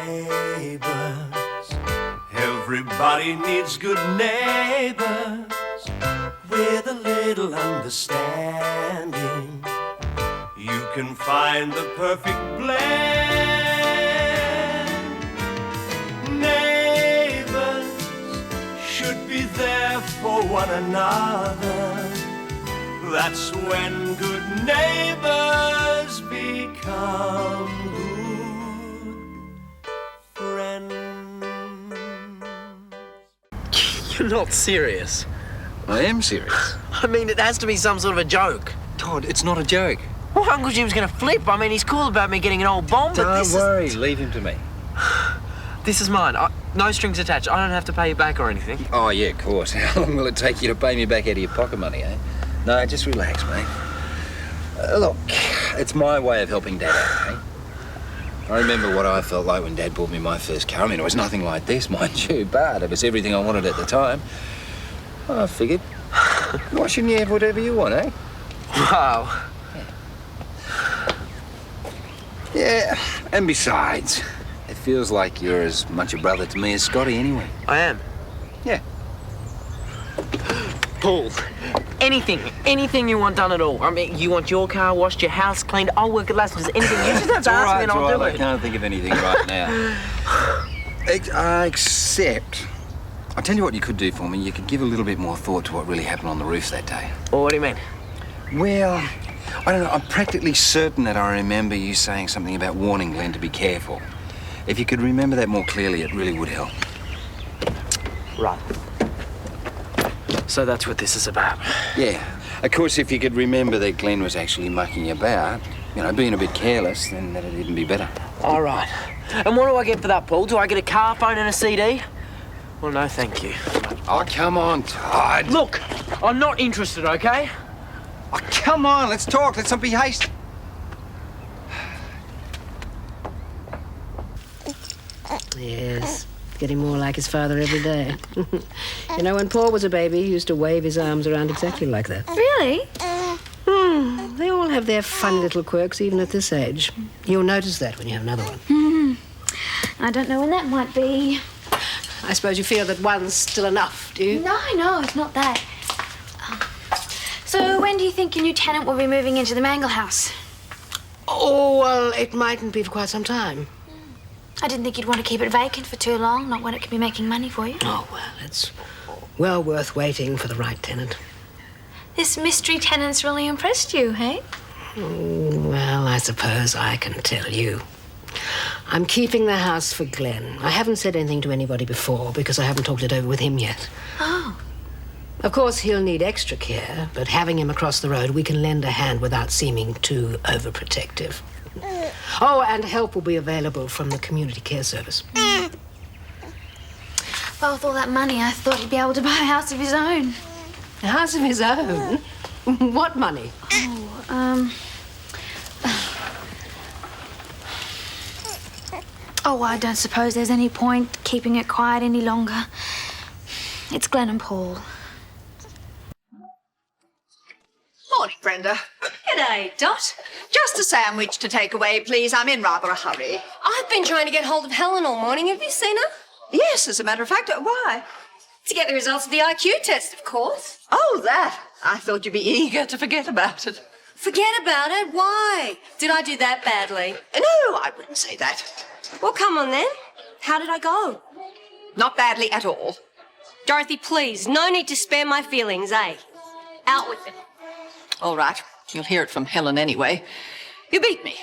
Neighbours, everybody needs good neighbours with a little understanding. You can find the perfect blend. Neighbours should be there for one another. That's when good neighbours become good friends. You're not serious. I am serious. I mean, it has to be some sort of a joke. Todd, it's not a joke. Well, Uncle Jim's going to flip. I mean, he's cool about me getting an old bomb, but Don't worry, leave him to me. This is mine. No strings attached. I don't have to pay you back or anything. Oh, yeah, of course. How long will it take you to pay me back out of your pocket money, eh? No, just relax, mate. Look, it's my way of helping Dad out, eh? I remember what I felt like when Dad bought me my first car. I mean, it was nothing like this, mind you, but it was everything I wanted at the time. I figured, why shouldn't you have whatever you want, eh? Wow. Yeah, and besides, it feels like you're as much a brother to me as Scotty anyway. I am. Yeah. Paul, anything you want done at all. I mean, you want your car washed, your house cleaned, I'll work at last. If there's anything you just have to ask me and I'll do it. I can't think of anything right now. Except, I'll tell you what you could do for me. You could give a little bit more thought to what really happened on the roof that day. Well, what do you mean? Well, I don't know. I'm practically certain that I remember you saying something about warning Glen to be careful. If you could remember that more clearly, it really would help. Right. So that's what this is about. Yeah. Of course, if you could remember that Glen was actually mucking about, you know, being a bit careless, then that'd even be better. All right. And what do I get for that, Paul? Do I get a car phone and a CD? Well, no, thank you. Oh, come on, Todd. Look, I'm not interested, okay? Oh, come on, let's talk. Let's not be hasty. Yes, getting more like his father every day. You know, when Paul was a baby, he used to wave his arms around exactly like that. Really? They all have their funny little quirks, even at this age. You'll notice that when you have another one. I don't know when that might be. I suppose you feel that one's still enough, do you? No, it's not that. So when do you think your new tenant will be moving into the Mangel house? Oh, well, it mightn't be for quite some time. I didn't think you'd want to keep it vacant for too long, not when it could be making money for you. Oh, well, it's well worth waiting for the right tenant. This mystery tenant's really impressed you, hey? Well, I suppose I can tell you. I'm keeping the house for Glen. I haven't said anything to anybody before because I haven't talked it over with him yet. Oh. Of course, he'll need extra care, but having him across the road, we can lend a hand without seeming too overprotective. Oh, and help will be available from the community care service. Well, with all that money, I thought he'd be able to buy a house of his own. A house of his own? What money? Oh, I don't suppose there's any point keeping it quiet any longer. It's Glen and Paul. Morning, Brenda. G'day, Dot. Just a sandwich to take away, please. I'm in rather a hurry. I've been trying to get hold of Helen all morning. Have you seen her? Yes, as a matter of fact. Why? To get the results of the IQ test, of course. Oh, that. I thought you'd be eager to forget about it. Forget about it? Why? Did I do that badly? No, I wouldn't say that. Well, come on then. How did I go? Not badly at all. Dorothy, please, no need to spare my feelings, eh? Out with it. All right. You'll hear it from Helen anyway. You beat me.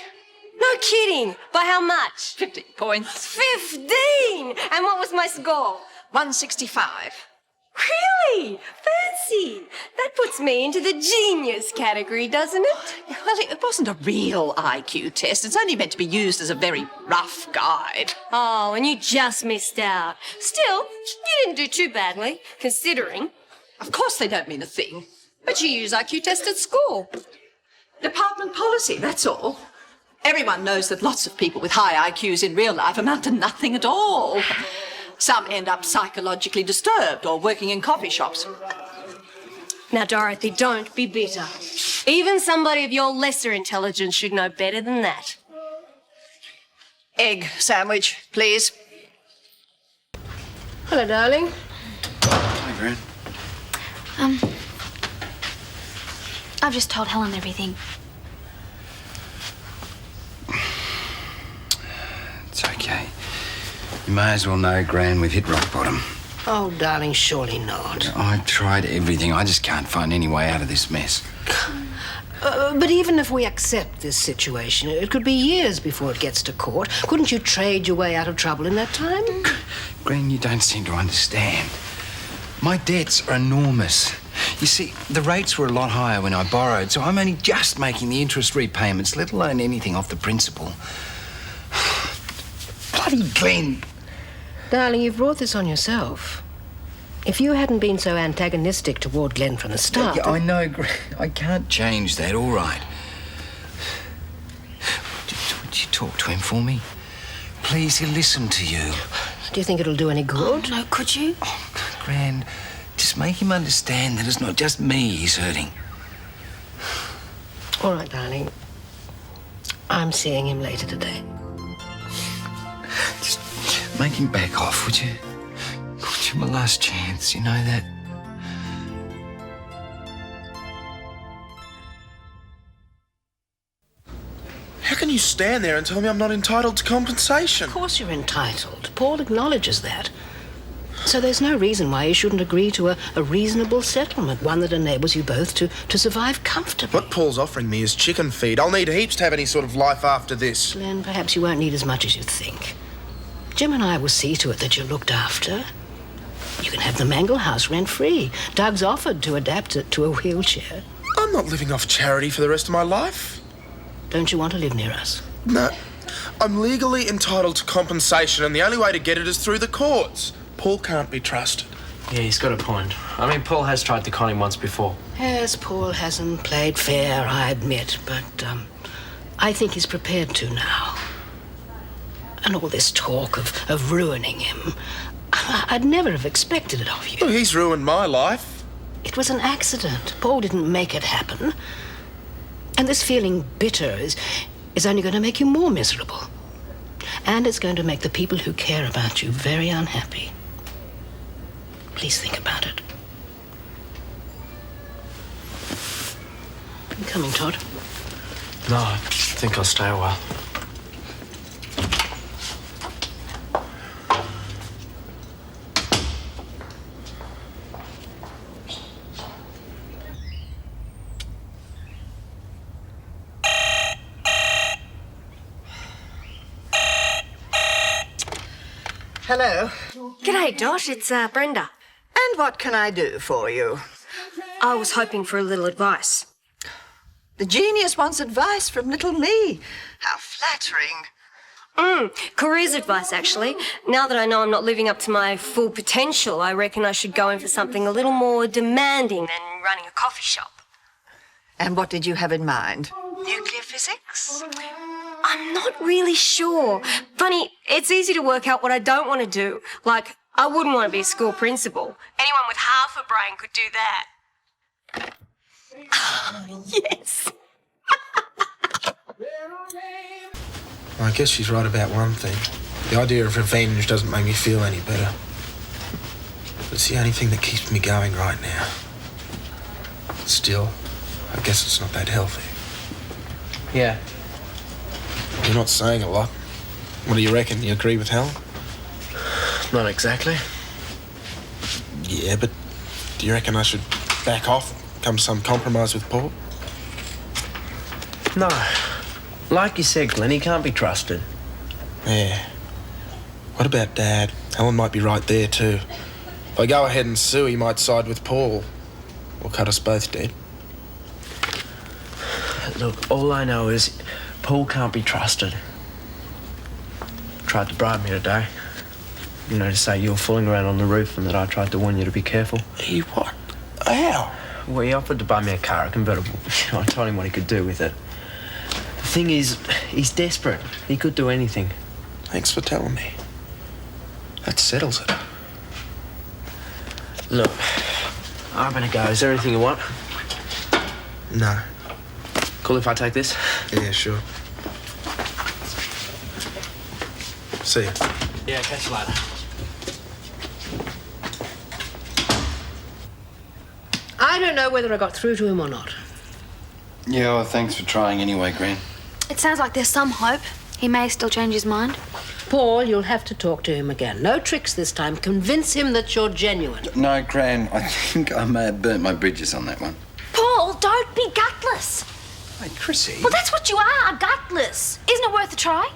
No kidding. By how much? 15 points. 15! And what was my score? 165. Really? Fancy. That puts me into the genius category, doesn't it? Well, it wasn't a real IQ test. It's only meant to be used as a very rough guide. Oh, and you just missed out. Still, you didn't do too badly, considering. Of course they don't mean a thing. But you use IQ tests at school. Department policy, that's all. Everyone knows that lots of people with high IQs in real life amount to nothing at all. Some end up psychologically disturbed or working in coffee shops. Now, Dorothy, don't be bitter. Even somebody of your lesser intelligence should know better than that. Egg sandwich, please. Hello, darling. Hi, Gran. I've just told Helen everything. It's okay. You may as well know, Gran, we've hit rock bottom. Oh, darling, surely not. I tried everything. I just can't find any way out of this mess. But even if we accept this situation, it could be years before it gets to court. Couldn't you trade your way out of trouble in that time? Gran, you don't seem to understand. My debts are enormous. You see, the rates were a lot higher when I borrowed, so I'm only just making the interest repayments, let alone anything off the principal. Bloody Glen. Darling, you've brought this on yourself. If you hadn't been so antagonistic toward Glen from the start... Yeah, I know, Gran. I can't change that, all right. Would you talk to him for me? Please, he'll listen to you. Do you think it'll do any good? No, could you? Oh, Gran, just make him understand that it's not just me he's hurting. All right, darling. I'm seeing him later today. Just make him back off, would you? Give him a last chance, you know that? How can you stand there and tell me I'm not entitled to compensation? Of course you're entitled. Paul acknowledges that. So there's no reason why you shouldn't agree to a reasonable settlement, one that enables you both to survive comfortably. What Paul's offering me is chicken feed. I'll need heaps to have any sort of life after this. Glen, perhaps you won't need as much as you think. Jim and I will see to it that you're looked after. You can have the Mangel house rent-free. Doug's offered to adapt it to a wheelchair. I'm not living off charity for the rest of my life. Don't you want to live near us? No. I'm legally entitled to compensation, and the only way to get it is through the courts. Paul can't be trusted. Yeah, he's got a point. I mean, Paul has tried to con him once before. Yes, Paul hasn't played fair, I admit, but I think he's prepared to now. And all this talk of ruining him, I'd never have expected it of you. Well, he's ruined my life. It was an accident. Paul didn't make it happen. And this feeling bitter is only going to make you more miserable. And it's going to make the people who care about you very unhappy. Please think about it. You coming, Todd? No, I think I'll stay a while. Hello. G'day, Dot. It's Brenda. And what can I do for you? I was hoping for a little advice. The genius wants advice from little me. How flattering. Careers advice, actually. Now that I know I'm not living up to my full potential, I reckon I should go in for something a little more demanding than running a coffee shop. And what did you have in mind? Nuclear physics? I'm not really sure. Funny, it's easy to work out what I don't want to do. Like, I wouldn't want to be a school principal. Anyone with half a brain could do that. Yes. I guess she's right about one thing. The idea of revenge doesn't make me feel any better. But it's the only thing that keeps me going right now. Still, I guess it's not that healthy. Yeah. You're not saying a lot. What do you reckon? You agree with Helen? Not exactly. Yeah, but do you reckon I should back off, come to some compromise with Paul? No. Like you said, Glen, he can't be trusted. Yeah. What about Dad? Helen might be right there too. If I go ahead and sue, he might side with Paul. Or cut us both dead. Look, all I know is Paul can't be trusted. Tried to bribe me today. You know, to say you were fooling around on the roof and that I tried to warn you to be careful. He what? How? Well, he offered to buy me a car, a convertible. I told him what he could do with it. The thing is, he's desperate. He could do anything. Thanks for telling me. That settles it. Look, I'm gonna go. Is there anything you want? No. Cool if I take this? Yeah, sure. See ya. Yeah, catch you later. I don't know whether I got through to him or not. Yeah, well, thanks for trying anyway, Gran. It sounds like there's some hope. He may still change his mind. Paul, you'll have to talk to him again. No tricks this time. Convince him that you're genuine. No, Gran, I think I may have burnt my bridges on that one. Paul, don't be gutless. Hey, Chrissy. Well, that's what you are, gutless. Isn't it worth a try?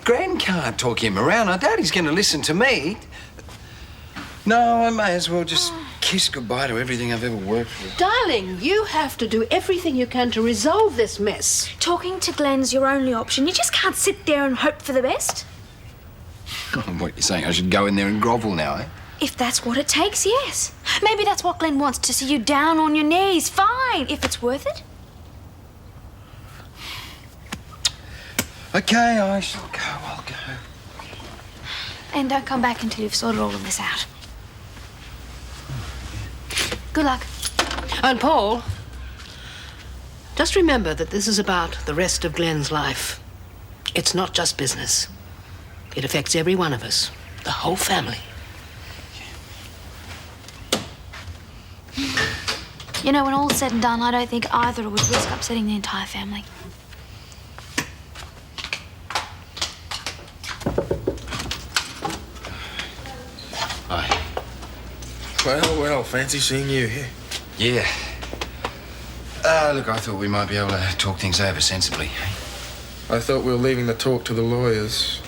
Gran can't talk him around. I doubt he's going to listen to me. No, I may as well just kiss goodbye to everything I've ever worked with. Darling, you have to do everything you can to resolve this mess. Talking to Glen's your only option. You just can't sit there and hope for the best. What, you're saying I should go in there and grovel now, eh? If that's what it takes, yes. Maybe that's what Glen wants, to see you down on your knees. Fine, if it's worth it. OK, I shall go. I'll go. And don't come back until you've sorted all of this out. Good luck. And Paul, just remember that this is about the rest of Glen's life. It's not just business. It affects every one of us, the whole family. You know, when all's said and done, I don't think either would risk upsetting the entire family. Hi. Well, fancy seeing you here. Yeah. Look, I thought we might be able to talk things over sensibly. I thought we were leaving the talk to the lawyers.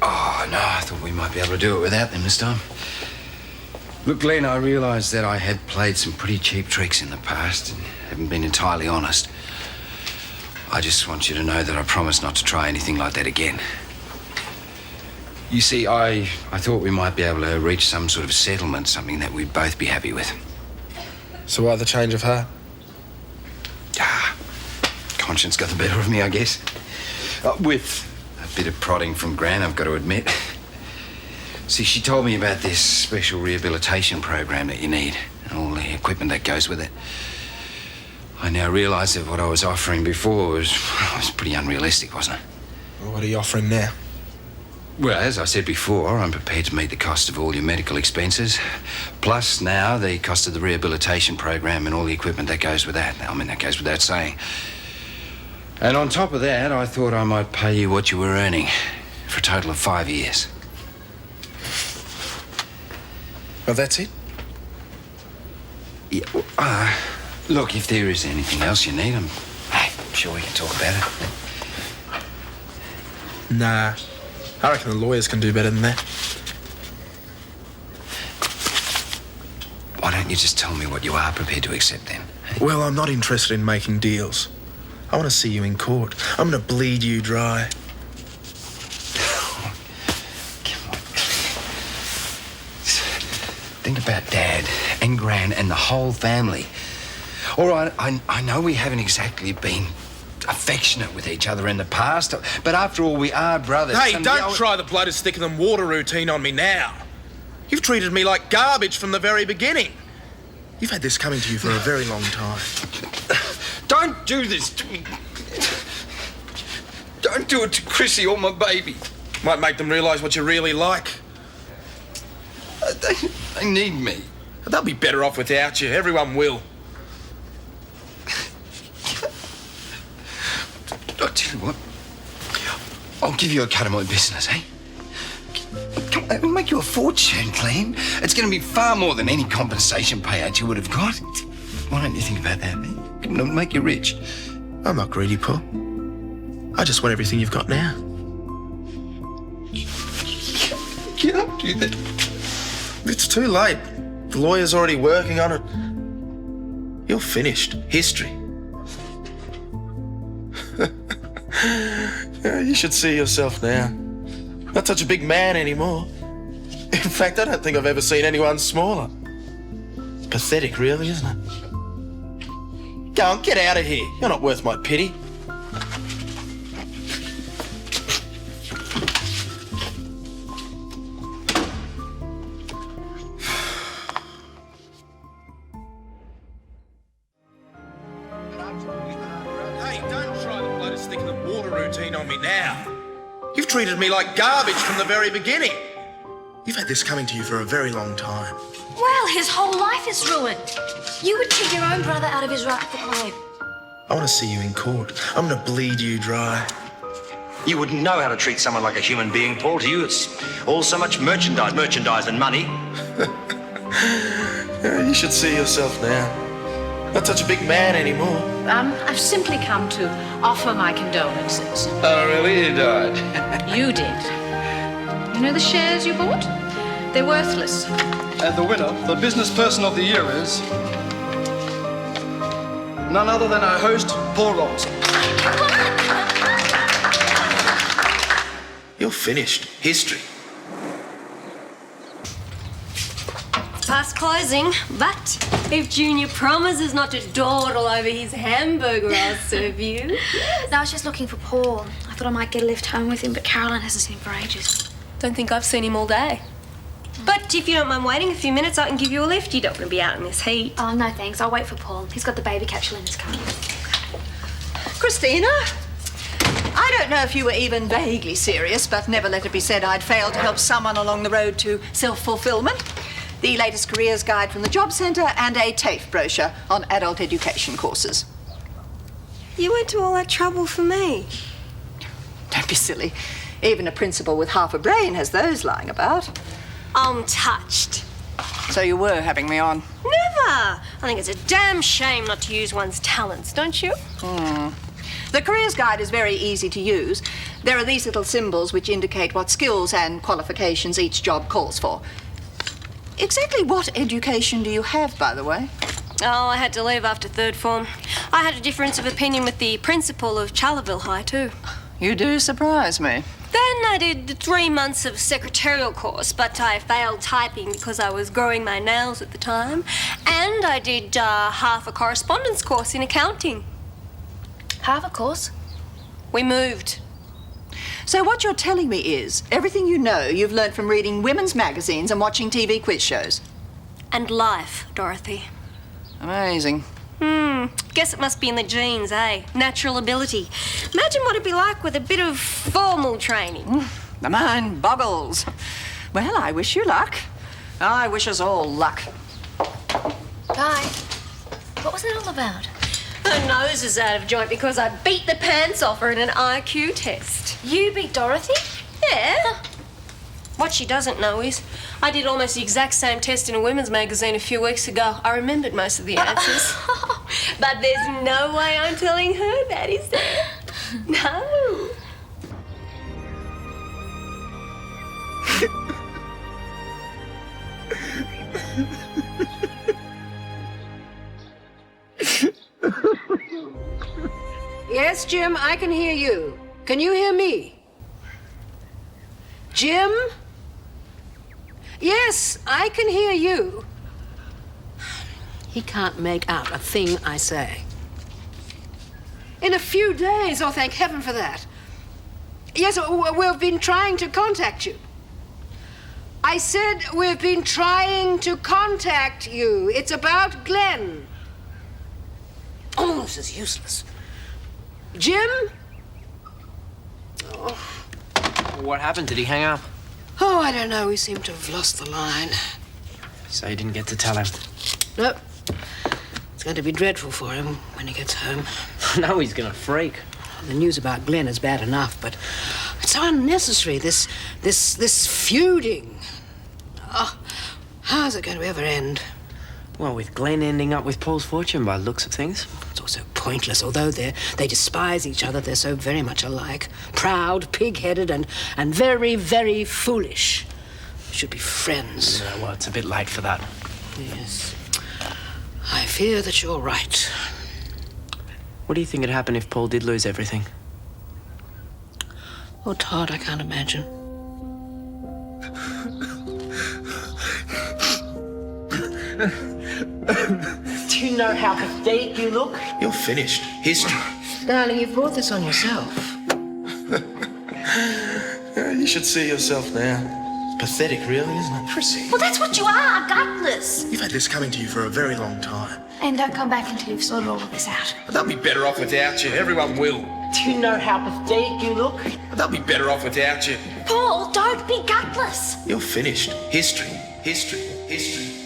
Oh, no, I thought we might be able to do it without them this time. Look, Glen, I realised that I had played some pretty cheap tricks in the past and haven't been entirely honest. I just want you to know that I promise not to try anything like that again. You see, I thought we might be able to reach some sort of settlement, something that we'd both be happy with. So why the change of heart? Conscience got the better of me, I guess. With a bit of prodding from Gran, I've got to admit. See, she told me about this special rehabilitation program that you need and all the equipment that goes with it. I now realise that what I was offering before was pretty unrealistic, wasn't it? Well, what are you offering now? Well, as I said before, I'm prepared to meet the cost of all your medical expenses, plus now the cost of the rehabilitation program and all the equipment that goes with that. I mean, that goes without saying. And on top of that, I thought I might pay you what you were earning for a total of 5 years. Well, that's it? Yeah, well, look, if there is anything else you need, I'm sure we can talk about it. Nah. I reckon the lawyers can do better than that. Why don't you just tell me what you are prepared to accept then? Well, I'm not interested in making deals. I want to see you in court. I'm going to bleed you dry. Come on. Think about Dad and Gran and the whole family. All right, I know we haven't exactly been affectionate with each other in the past, but after all, we are brothers. Hey, don't try the blood is thicker than water routine on me now. You've treated me like garbage from the very beginning. You've had this coming to you for a very long time. Don't do this to me. Don't do it to Chrissy or my baby. Might make them realise what you're really like. They need me. They'll be better off without you. Everyone will. I'll tell you what. I'll give you a cut of my business, eh? Come on, it'll make you a fortune, Glen. It's going to be far more than any compensation payout you would have got. Why don't you think about that, eh? It'll make you rich. I'm not greedy, Paul. I just want everything you've got now. You don't do that. It's too late. The lawyer's already working on it. You're finished. History. You should see yourself now. Not such a big man anymore. In fact, I don't think I've ever seen anyone smaller. It's pathetic, really, isn't it? Go on, get out of here. You're not worth my pity. Hey, don't try the blood is thicker than water routine on me now. You've treated me like garbage from the very beginning. You've had this coming to you for a very long time. Well, his whole life is ruined. You would cheat your own brother out of his rightful claim. I want to see you in court. I'm going to bleed you dry. You wouldn't know how to treat someone like a human being, Paul. To you, it's all so much merchandise and money. You should see yourself now. Not such a big man anymore. I've simply come to offer my condolences. Oh, really? You died? You did. You know the shares you bought? They're worthless. And the winner, the business person of the year is... none other than our host, Paul Robinson. You're finished. History. Past closing, but if Junior promises not to dawdle over his hamburger, I'll serve you. No, I was just looking for Paul. I thought I might get a lift home with him, but Caroline hasn't seen him for ages. Don't think I've seen him all day. But if you don't mind waiting a few minutes, I can give you a lift. You don't want to be out in this heat. Oh, no thanks. I'll wait for Paul. He's got the baby capsule in his car. Christina, I don't know if you were even vaguely serious, but never let it be said I'd failed to help someone along the road to self-fulfillment. The latest careers guide from the Job Centre and a TAFE brochure on adult education courses. You went to all that trouble for me. Don't be silly. Even a principal with half a brain has those lying about. I'm touched. So you were having me on? Never! I think it's a damn shame not to use one's talents, don't you? The careers guide is very easy to use. There are these little symbols which indicate what skills and qualifications each job calls for. Exactly what education do you have, by the way? Oh, I had to leave after third form. I had a difference of opinion with the principal of Charleville High, too. You do surprise me. Then I did 3 months of secretarial course, but I failed typing because I was growing my nails at the time. And I did half a correspondence course in accounting. Half a course? We moved. So what you're telling me is everything you know you've learnt from reading women's magazines and watching TV quiz shows. And life, Dorothy. Amazing. Guess it must be in the genes, eh? Natural ability. Imagine what it'd be like with a bit of formal training. The mind boggles. Well, I wish you luck. I wish us all luck. Guy, what was that all about? Her nose is out of joint because I beat the pants off her in an IQ test. You beat Dorothy? Yeah. What she doesn't know is I did almost the exact same test in a women's magazine a few weeks ago. I remembered most of the answers. But there's no way I'm telling her that, is there? No. Yes, Jim, I can hear you. Can you hear me? Jim? Yes, I can hear you. He can't make out a thing I say. In a few days, oh, thank heaven for that. Yes, we've been trying to contact you. I said we've been trying to contact you. It's about Glen. Oh, this is useless. Jim? Oh. What happened? Did he hang up? Oh, I don't know. We seem to have lost the line. So you didn't get to tell him? Nope. It's going to be dreadful for him when he gets home. No, he's gonna freak. The news about Glen is bad enough, but it's so unnecessary, this feuding. Oh, how's it going to ever end? Well, with Glen ending up with Paul's fortune by the looks of things. It's also pointless. Although they despise each other, they're so very much alike. Proud, pig-headed, and very, very foolish. Should be friends. Yeah, well, it's a bit late for that. Yes. I fear that you're right. What do you think would happen if Paul did lose everything? Oh, Todd, I can't imagine. Do you know how pathetic you look? You're finished. History. Darling, you've brought this on yourself. You should see yourself now. Pathetic, really, isn't it? Chrissy. Well, that's what you are, gutless. You've had this coming to you for a very long time. And don't come back until you've sorted all of this out. But they'll be better off without you. Everyone will. Do you know how pathetic you look? They'll be better off without you. Paul, don't be gutless. You're finished. History, history, history.